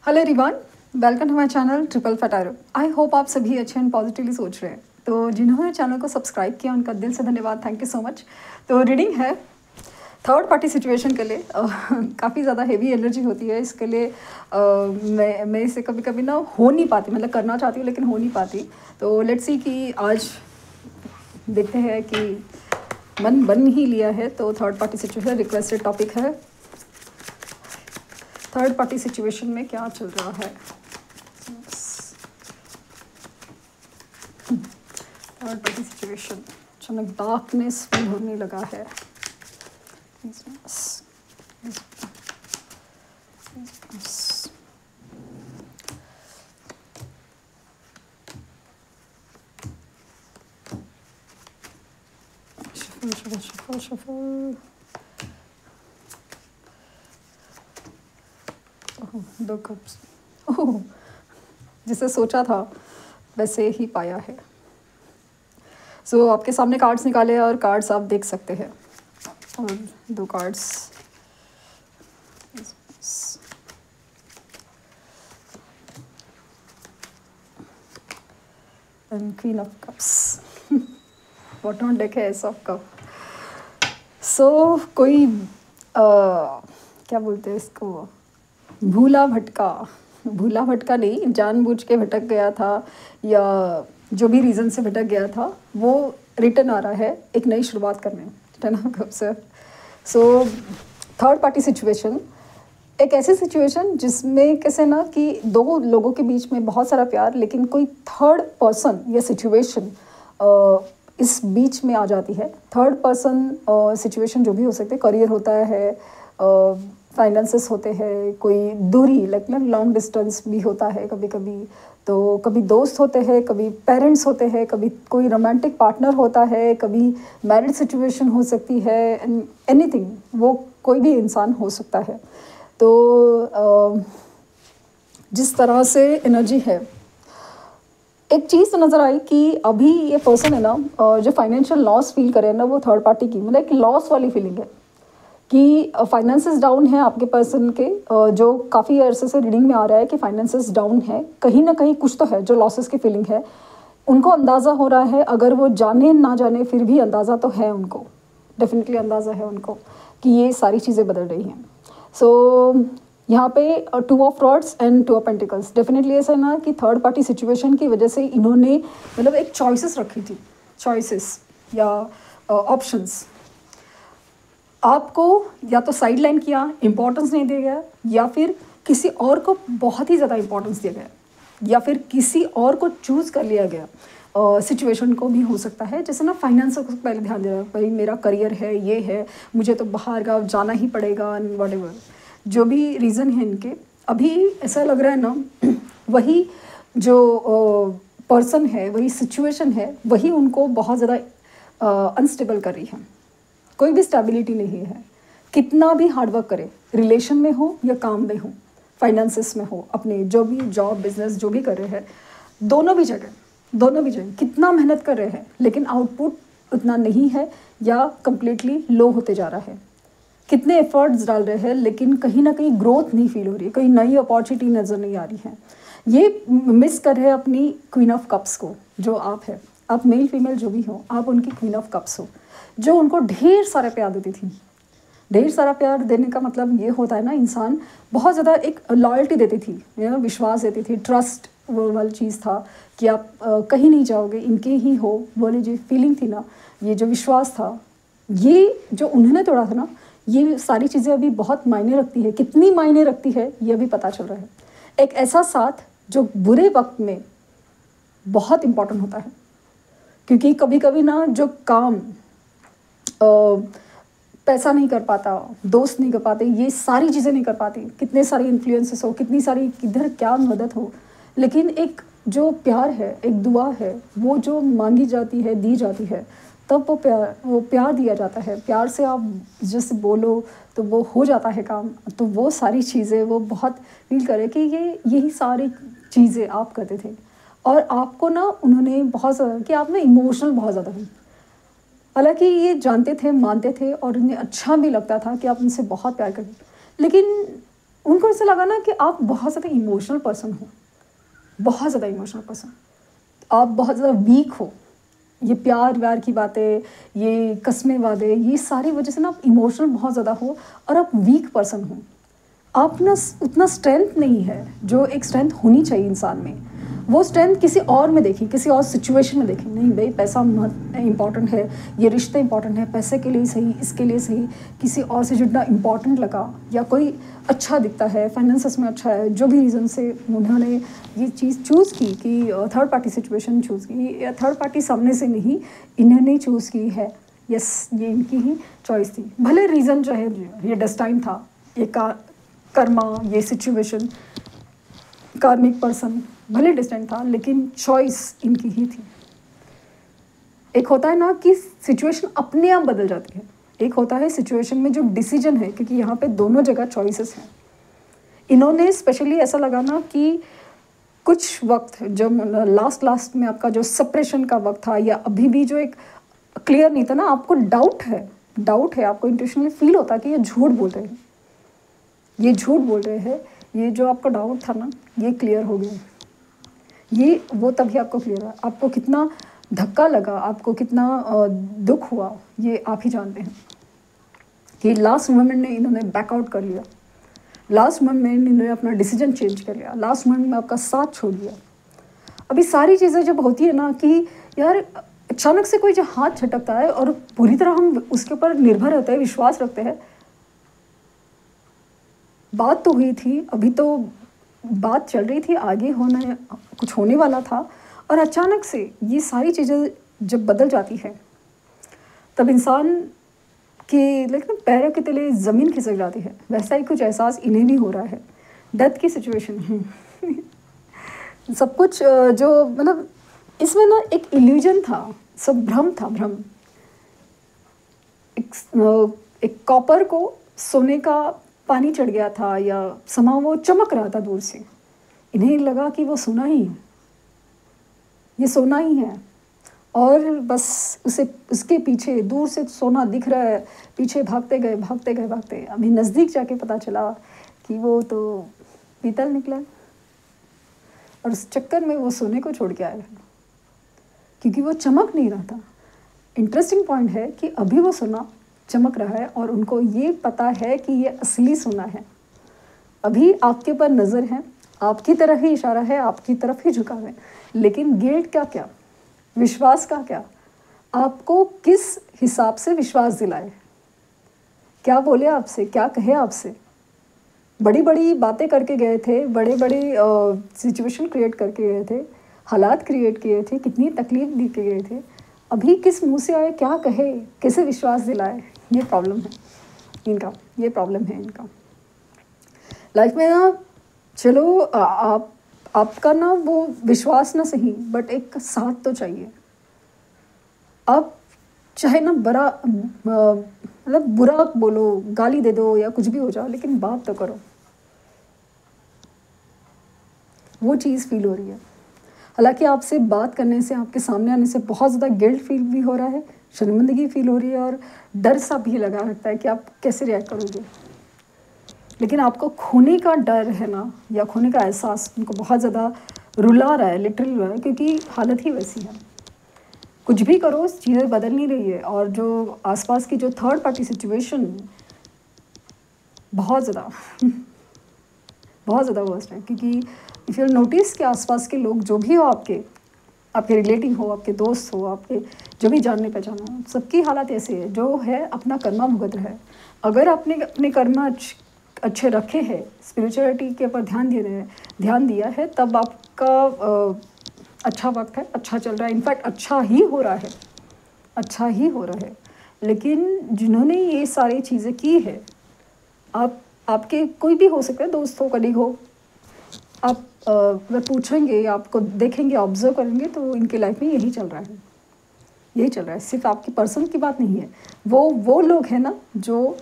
Hello everyone, welcome to my channel triple Fataro. I hope आप सभी अच्छे एंड पॉजिटिवली सोच रहे हैं। तो जिन्होंने चैनल को सब्सक्राइब किया उनका दिल से धन्यवाद, थैंक यू सो मच। तो रीडिंग है थर्ड पार्टी सिचुएशन के लिए। काफ़ी ज़्यादा हेवी एनर्जी होती है इसके लिए। मैं इसे कभी कभी ना हो नहीं पाती, मतलब करना चाहती हूँ लेकिन हो नहीं पाती। तो लेट्स सी कि आज देखते हैं कि मन बन ही लिया है। तो third party situation requested topic है। थर्ड पार्टी सिचुएशन में क्या चल रहा है? थर्ड पार्टी सिचुएशन अचानक डार्कनेस फील होने लगा है। shuffle. दो कप्स। ओह, जिसे सोचा था वैसे ही पाया है। सो आपके सामने कार्ड्स निकाले और कार्ड्स आप देख सकते हैं। और दो cards and queen of cups. Bottom deck है एस ऑफ कप। सो कोई क्या बोलते हैं इसको, भूला भटका नहीं, जानबूझ के भटक गया था या जो भी रीज़न से भटक गया था वो रिटर्न आ रहा है एक नई शुरुआत करने। Ten of cups. So third party situation एक ऐसी सिचुएशन जिसमें कैसे ना कि दो लोगों के बीच में बहुत सारा प्यार, लेकिन कोई थर्ड पर्सन या सिचुएशन इस बीच में आ जाती है। थर्ड पर्सन सिचुएशन जो भी हो सकते हैं, करियर होता है, फाइनेंसेस होते हैं, कोई दूरी लाइक ना लॉन्ग डिस्टेंस भी होता है कभी कभी। तो कभी दोस्त होते हैं, कभी पेरेंट्स होते हैं, कभी कोई रोमांटिक पार्टनर होता है, कभी मैरिड सिचुएशन हो सकती है, एनीथिंग, वो कोई भी इंसान हो सकता है। तो जिस तरह से एनर्जी है, एक चीज़ तो नज़र आई कि अभी ये पर्सन है ना जो फाइनेंशियल लॉस फील करे ना, वो थर्ड पार्टी की मतलब एक लॉस वाली फीलिंग है कि फाइनेंसेस डाउन है आपके पर्सन के। जो काफ़ी अरसे से रीडिंग में आ रहा है कि फाइनेंसेस डाउन है, कहीं ना कहीं कुछ तो है जो लॉसेस की फीलिंग है। उनको अंदाज़ा हो रहा है, अगर वो जाने ना जाने फिर भी अंदाज़ा तो है उनको, डेफिनेटली अंदाज़ा है उनको कि ये सारी चीज़ें बदल रही हैं। सो यहाँ पे two of rods and two of pentacles, definitely ऐसा है ना कि थर्ड पार्टी सिचुएशन की वजह से इन्होंने मतलब एक चॉइसेस रखी थी, चॉइसेस या ऑप्शंस। आपको या तो साइड लाइन किया, इम्पोर्टेंस नहीं दिया गया, या फिर किसी और को बहुत ही ज़्यादा इम्पोर्टेंस दिया गया, या फिर किसी और को चूज़ कर लिया गया। सिचुएशन को भी हो सकता है, जैसे ना फाइनेंस को पहले ध्यान देना, भाई मेरा करियर है, ये है, मुझे तो बाहर गाँव जाना ही पड़ेगा, एंड व्हाटएवर जो भी रीज़न है इनके। अभी ऐसा लग रहा है ना वही जो पर्सन है, वही सिचुएशन है, वही उनको बहुत ज़्यादा अनस्टेबल कर रही है। कोई भी स्टेबिलिटी नहीं है, कितना भी हार्डवर्क करे, रिलेशन में हो या काम में हो, फाइनेंसेस में हो, अपने जो भी जॉब बिजनेस जो भी कर रहे हैं, दोनों भी जगह कितना मेहनत कर रहे हैं, लेकिन आउटपुट उतना नहीं है या कम्प्लीटली लो होते जा रहा है। कितने एफर्ट्स डाल रहे हैं, लेकिन कहीं ना कहीं ग्रोथ नहीं फील हो रही है, कहीं नई अपॉर्चुनिटी नज़र नहीं आ रही है। ये मिस कर रहे हैं अपनी क्वीन ऑफ कप्स को, जो आप है, आप मेल फीमेल जो भी हो, आप उनकी क्वीन ऑफ कप्स हो, जो उनको ढेर सारा प्यार देती थी। ढेर सारा प्यार देने का मतलब ये होता है ना, इंसान बहुत ज़्यादा एक लॉयल्टी देती थी, विश्वास देती थी, ट्रस्ट वो वाली चीज़ था कि आप कहीं नहीं जाओगे, इनके ही हो, वाली जो फीलिंग थी ना, ये जो विश्वास था, ये जो उन्होंने तोड़ा था ना, ये सारी चीज़ें अभी बहुत मायने रखती है। कितनी मायने रखती है ये अभी पता चल रहा है। एक ऐसा साथ जो बुरे वक्त में बहुत इम्पोर्टेंट होता है, क्योंकि कभी कभी ना जो काम पैसा नहीं कर पाता, दोस्त नहीं कर पाते, ये सारी चीज़ें नहीं कर पाती, कितने सारे इन्फ्लुएंसेस हो, कितनी सारी किधर क्या मदद हो, लेकिन एक जो प्यार है, एक दुआ है, वो जो मांगी जाती है, दी जाती है, तब वो प्यार दिया जाता है। प्यार से आप जैसे बोलो तो वो हो जाता है काम। तो वो सारी चीज़ें वो बहुत फील करे कि यही सारी चीज़ें आप करते थे, और आपको ना उन्होंने बहुत ज़्यादा कि आप ना इमोशनल बहुत ज़्यादा हुई। हालांकि ये जानते थे, मानते थे, और उन्हें अच्छा भी लगता था कि आप उनसे बहुत प्यार करते, लेकिन उनको ऐसा लगा ना कि आप बहुत ज़्यादा इमोशनल पर्सन हो, बहुत ज़्यादा इमोशनल पर्सन, आप बहुत ज़्यादा वीक हो। ये प्यार व्यार की बातें, ये कस्में वादे, ये सारी वजह से ना आप इमोशनल बहुत ज़्यादा हो और आप वीक पर्सन हो। आप ना उतना स्ट्रेंथ नहीं है जो एक स्ट्रेंथ होनी चाहिए इंसान में। वो स्ट्रेंथ किसी और में देखी, किसी और सिचुएशन में देखी। नहीं भाई, पैसा इम्पॉर्टेंट है, ये रिश्ते इम्पॉर्टेंट है, पैसे के लिए सही, इसके लिए सही, किसी और से जुड़ना इम्पॉर्टेंट लगा, या कोई अच्छा दिखता है, फाइनेंसेस में अच्छा है, जो भी रीज़न से उन्होंने ये चीज़ चूज़ की कि थर्ड पार्टी सिचुएशन चूज़ की, या थर्ड पार्टी सामने से नहीं, इन्होंने चूज़ की है। यस, ये इनकी ही चॉइस थी। भले रीज़न जो है, ये डेस्टाइन था, ये कर्मा, ये सिचुएशन, कार्मिक पर्सन भले डिस्टेंट था, लेकिन चॉइस इनकी ही थी। एक होता है ना कि सिचुएशन अपने आप बदल जाती है, एक होता है सिचुएशन में जो डिसीजन है, क्योंकि यहाँ पे दोनों जगह चॉइसेस हैं। इन्होंने स्पेशली ऐसा लगा ना कि कुछ वक्त जो लास्ट में आपका जो सेपरेशन का वक्त था, या अभी भी जो एक क्लियर नहीं था ना, आपको डाउट है, आपको इंट्यूशनली फील होता है कि ये झूठ बोल रहे हैं, ये झूठ बोल रहे हैं, ये जो आपका डाउट था ना, ये क्लियर हो गया। ये वो तभी आपको क्लियर हुआ। आपको कितना धक्का लगा, आपको कितना दुख हुआ, ये आप ही जानते हैं कि लास्ट मोमेंट में इन्होंने बैकआउट कर लिया, लास्ट मोमेंट में इन्होंने अपना डिसीजन चेंज कर लिया, लास्ट मोमेंट में आपका साथ छोड़ दिया। अभी सारी चीज़ें जब होती है ना कि यार अचानक से कोई जो हाथ झटकता है और पूरी तरह हम उसके ऊपर निर्भर रहते हैं, विश्वास रखते हैं। बात तो हुई थी, अभी तो बात चल रही थी, आगे होने कुछ होने वाला था, और अचानक से ये सारी चीज़ें जब बदल जाती है, तब इंसान के लेकिन पैरों के तले ज़मीन खिसक जाती है। वैसा ही कुछ एहसास इन्हें भी हो रहा है। डेथ की सिचुएशन है सब कुछ जो मतलब इसमें ना एक इल्यूजन था, सब भ्रम था, भ्रम। एक कॉपर को सोने का पानी चढ़ गया था, या समा वो चमक रहा था दूर से, इन्हें लगा कि वो सोना ही है, ये सोना ही है, और बस उसके पीछे दूर से सोना दिख रहा है, पीछे भागते गए। अभी नज़दीक जाके पता चला कि वो तो पीतल निकला, और उस चक्कर में वो सोने को छोड़ के आया, क्योंकि वो चमक नहीं रहा था। इंटरेस्टिंग पॉइंट है कि अभी वो सोना चमक रहा है और उनको ये पता है कि ये असली सोना है। अभी आपके ऊपर नज़र है, आपकी तरफ ही इशारा है, आपकी तरफ ही झुकाव है, लेकिन गिल्ट का क्या, विश्वास का क्या? आपको किस हिसाब से विश्वास दिलाए, क्या बोले आपसे, क्या कहे आपसे? बड़ी बड़ी बातें करके गए थे, बड़े बड़े सिचुएशन क्रिएट करके गए थे, हालात क्रिएट किए थे, कितनी तकलीफ दी के गए थे। अभी किस मुंह से आए, क्या कहे, कैसे विश्वास दिलाए? ये प्रॉब्लम है इनका, ये प्रॉब्लम है इनका लाइफ में ना। चलो आपका ना वो विश्वास ना सही, बट एक साथ तो चाहिए। आप चाहे ना बड़ा मतलब बुरा बोलो, गाली दे दो, या कुछ भी हो जाओ, लेकिन बात तो करो। वो चीज़ फील हो रही है। हालांकि आपसे बात करने से, आपके सामने आने से बहुत ज़्यादा गिल्ट फील भी हो रहा है, शर्मिंदगी फील हो रही है, और डर सा भी लगा रहता है कि आप कैसे रिएक्ट करोगे। लेकिन आपको खोने का डर है ना, या खोने का एहसास उनको बहुत ज़्यादा रुला रहा है, लिटरली रुला है, क्योंकि हालत ही वैसी है। कुछ भी करो, चीज़ें बदल नहीं रही है, और जो आसपास की जो थर्ड पार्टी सिचुएशन बहुत ज़्यादा बहुत ज़्यादा वर्स्ट है। क्योंकि इफ़ यू नोटिस के आसपास के लोग जो भी हो, आपके रिलेटिव हो, आपके दोस्त हो, आपके जो भी जानने पहचाने हो, सबकी हालत ऐसे है, जो है अपना कर्मा भुगत रहा है। अगर आपने अपने कर्मा अच्छे रखे हैं, स्पिरिचुअलिटी के ऊपर ध्यान दिया है, तब आपका अच्छा वक्त है, अच्छा चल रहा है, इनफैक्ट अच्छा ही हो रहा है। लेकिन जिन्होंने ये सारी चीज़ें की है, आपके कोई भी हो सकता है, दोस्त हो, कलीग हो, आप अगर पूछेंगे, आपको देखेंगे, ऑब्जर्व करेंगे, तो इनके लाइफ में यही चल रहा है। सिर्फ आपकी पर्सन की बात नहीं है, वो लोग हैं ना, जो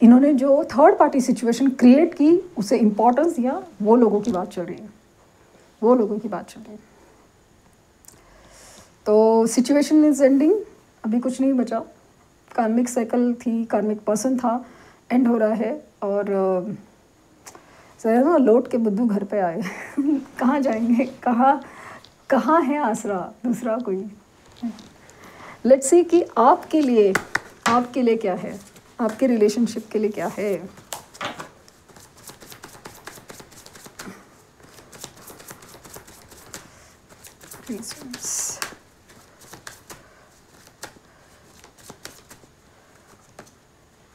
इन्होंने जो थर्ड पार्टी सिचुएशन क्रिएट की, उसे इम्पोर्टेंस दिया, वो लोगों की बात चल रही है। तो सिचुएशन इज एंडिंग, अभी कुछ नहीं बचा। कार्मिक साइकिल थी, कार्मिक पर्सन था, एंड हो रहा है। और सो ना लौट के बुद्धू घर पे आए कहाँ जाएंगे, कहाँ है आसरा दूसरा कोई। लेट्स सी कि आपके लिए क्या है, आपके रिलेशनशिप के लिए क्या है।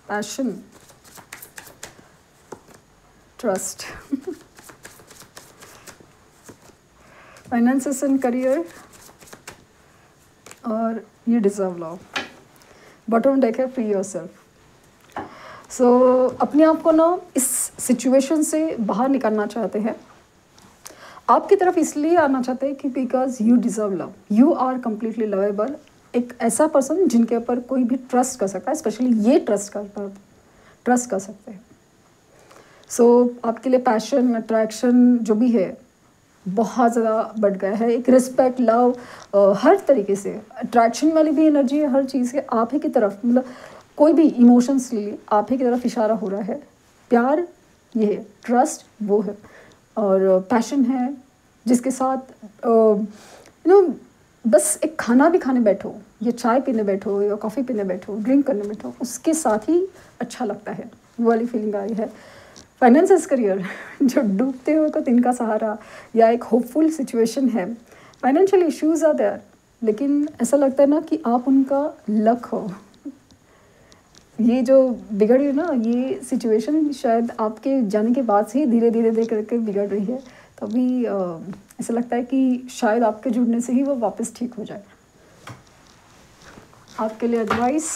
Passion, trust, finances and career, और you deserve love. Bottom deck है फ्री योरसेल्फ। सो अपने आप को ना इस सिचुएशन से बाहर निकालना चाहते हैं, आपकी तरफ इसलिए आना चाहते हैं कि because you deserve love, you are completely lovable. एक ऐसा पर्सन जिनके ऊपर कोई भी ट्रस्ट कर सकता है, स्पेशली ये ट्रस्ट कर सकते हैं। सो आपके लिए पैशन, अट्रैक्शन जो भी है बहुत ज़्यादा बढ़ गया है। एक रिस्पेक्ट, लव, हर तरीके से अट्रैक्शन वाली भी एनर्जी है, हर चीज़ के आप ही की तरफ, मतलब कोई भी इमोशंस लिए आप ही की तरफ इशारा हो रहा है। प्यार ये है, ट्रस्ट वो है, और पैशन है जिसके साथ बस एक खाना भी खाने बैठो, या चाय पीने बैठो, या कॉफ़ी पीने बैठो, ड्रिंक करने बैठो, उसके साथ ही अच्छा लगता है, वो वाली फीलिंग आ रही है। फाइनेंसेस, करियर, जो डूबते हो तो तिनका सहारा, या एक होपफुल सिचुएशन है। फाइनेंशियल इश्यूज आर देयर, लेकिन ऐसा लगता है ना कि आप उनका लक हो। ये जो बिगड़ी है ना, ये सिचुएशन शायद आपके जाने के बाद से ही धीरे धीरे देख करके बिगड़ रही है, तभी ऐसा लगता है कि शायद आपके जुड़ने से ही वो वापस ठीक हो जाए। आपके लिए advice,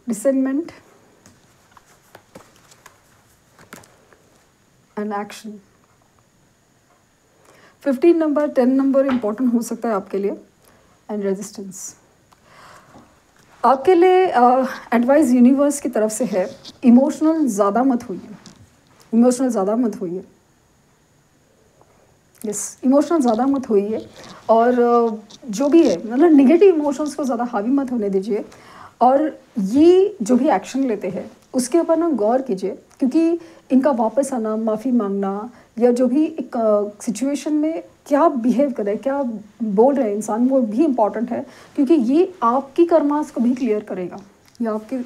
discernment and action. 15 number, 10 number important हो सकता है आपके लिए, एंड रेजिस्टेंस। आपके लिए एडवाइस यूनिवर्स की तरफ से है, इमोशनल ज़्यादा मत होइए, इमोशनल ज़्यादा मत होइए, यस, इमोशनल ज़्यादा मत होइए। और जो भी है, मतलब नेगेटिव इमोशंस को ज़्यादा हावी मत होने दीजिए। और ये जो भी एक्शन लेते हैं उसके ऊपर ना गौर कीजिए, क्योंकि इनका वापस आना, माफ़ी मांगना, या जो भी एक सिचुएशन में क्या बिहेव कर रहे हैं, क्या बोल रहे हैं इंसान, वो भी इम्पॉर्टेंट है, क्योंकि ये आपकी कर्मास को भी क्लियर करेगा। या आपके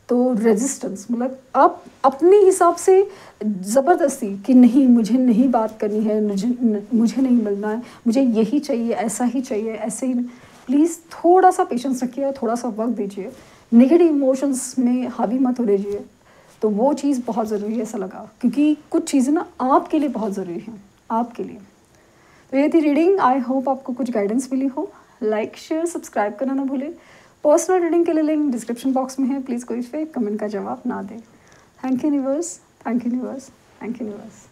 तो रेजिस्टेंस, मतलब आप अपने हिसाब से ज़बरदस्ती कि नहीं, मुझे नहीं बात करनी है, मुझे नहीं मिलना है, मुझे यही चाहिए, ऐसा ही चाहिए, ऐसे ही, प्लीज़ थोड़ा सा पेशेंस रखिए, थोड़ा सा वक्त दीजिए, नेगेटिव इमोशंस में हावी मत हो दीजिए। तो वो चीज़ बहुत ज़रूरी है, ऐसा लगा, क्योंकि कुछ चीज़ें ना आपके लिए बहुत ज़रूरी हैं, आपके लिए। तो ये थी रीडिंग, आई होप आपको कुछ गाइडेंस मिली हो। लाइक, शेयर, सब्सक्राइब करना ना भूलें। पर्सनल रीडिंग के लिए लिंक डिस्क्रिप्शन बॉक्स में है, प्लीज़ कोई फेक कमेंट का जवाब ना दें। Thank you universe, thank you universe, thank you universe.